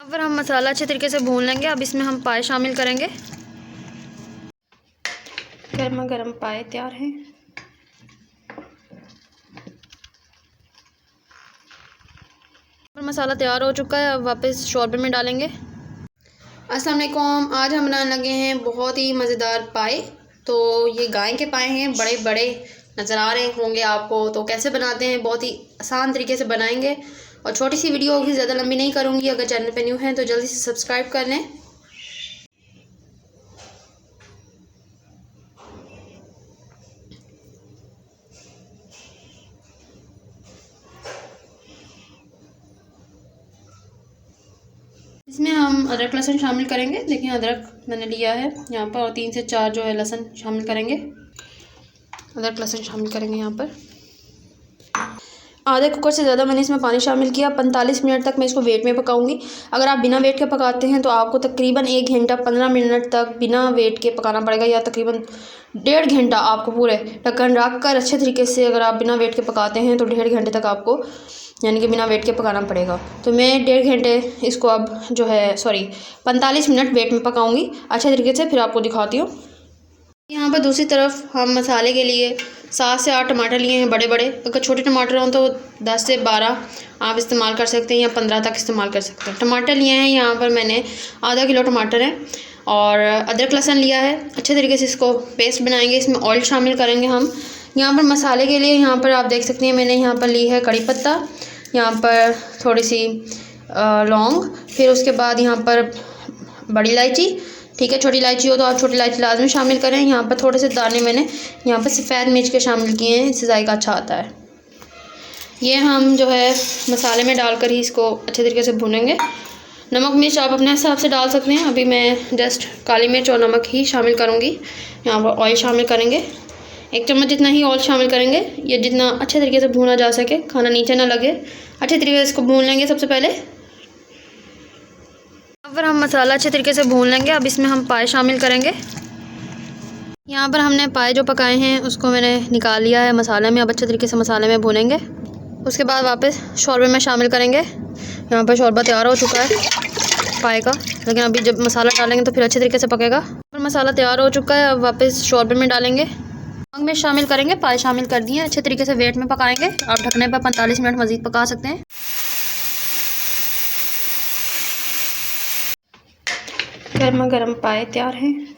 फिर हम मसाला अच्छे तरीके से भून लेंगे। अब इसमें हम पाए शामिल करेंगे। गर्मा गर्म पाए तैयार हैं। और मसाला तैयार हो चुका है। अब वापस शोरबे में डालेंगे। अस्सलाम वालेकुम। आज हम बनाने लगे हैं बहुत ही मज़ेदार पाए। तो ये गाय के पाए हैं, बड़े बड़े नज़र आ रहे होंगे आपको। तो कैसे बनाते हैं, बहुत ही आसान तरीके से बनाएंगे। और छोटी सी वीडियो होगी, ज़्यादा लंबी नहीं करूँगी। अगर चैनल पे न्यू हैं तो जल्दी से सब्सक्राइब कर लें। इसमें हम अदरक लहसुन शामिल करेंगे। देखिए अदरक मैंने लिया है यहाँ पर, और 3 से 4 जो है लहसुन शामिल करेंगे। अदरक लहसुन शामिल करेंगे यहाँ पर। आधे कुकर से ज़्यादा मैंने इसमें पानी शामिल किया। 45 मिनट तक मैं इसको वेट में पकाऊंगी। अगर आप बिना वेट के पकाते हैं तो आपको तकरीबन 1 घंटा 15 मिनट तक बिना वेट के पकाना पड़ेगा, या तकरीबन 1.5 घंटा आपको पूरे ढक्कन रख कर अच्छे तरीके से, अगर आप बिना वेट के पकाते हैं तो 1.5 घंटे तक आपको यानी कि बिना वेट के पकाना पड़ेगा। तो मैं 1.5 घंटे इसको अब जो है 45 मिनट वेट में पकाऊंगी अच्छे तरीके से, फिर आपको दिखाती हूँ। यहाँ पर दूसरी तरफ हम मसाले के लिए 7 से 8 टमाटर लिए हैं, बड़े बड़े। अगर छोटे टमाटर हों तो 10 से 12 आप इस्तेमाल कर सकते हैं, या 15 तक इस्तेमाल कर सकते हैं। टमाटर लिए हैं यहाँ पर मैंने आधा किलो टमाटर हैं। और अदरक लहसुन लिया है। अच्छे तरीके से इसको पेस्ट बनाएंगे। इसमें ऑयल शामिल करेंगे हम। यहाँ पर मसाले के लिए यहाँ पर आप देख सकते हैं मैंने यहाँ पर ली है कड़ी पत्ता, यहाँ पर थोड़ी सी लौंग, फिर उसके बाद यहाँ पर बड़ी इलायची। ठीक है, छोटी इलायची हो तो आप छोटी इलायची लाजमी शामिल करें। यहाँ पर थोड़े से दाने मैंने यहाँ पर सफ़ेद मिर्च के शामिल किए हैं, इससे जायका अच्छा आता है। ये हम जो है मसाले में डालकर ही इसको अच्छे तरीके से भूनेंगे। नमक मिर्च आप अपने हिसाब से डाल सकते हैं। अभी मैं जस्ट काली मिर्च और नमक ही शामिल करूँगी। यहाँ पर ऑयल शामिल करेंगे, 1 चम्मच जितना ही ऑयल शामिल करेंगे। ये जितना अच्छे तरीके से भूना जा सके, खाना नीचे ना लगे, अच्छे तरीके से इसको भून लेंगे सबसे पहले। फिर हम मसाला अच्छे तरीके से भून लेंगे। अब इसमें हम पाए शामिल करेंगे। यहाँ पर हमने पाए जो पकाए हैं उसको मैंने निकाल लिया है मसाले में। अब अच्छे तरीके से मसाले में भूनेंगे। उसके बाद वापस शोरबे में शामिल करेंगे। यहाँ पर शोरबा तैयार हो चुका है पाए का, लेकिन अभी जब मसाला डालेंगे तो फिर अच्छे तरीके से पकेगा। और मसाला तैयार हो चुका है। अब वापस शोरबे में डालेंगे, नमक में शामिल करेंगे, पाए शामिल कर दिए। अच्छे तरीके से वेट में पकाएंगे। आप ढकने पर 45 मिनट मज़ीद पका सकते हैं। गर्मा गर्म पाए तैयार हैं।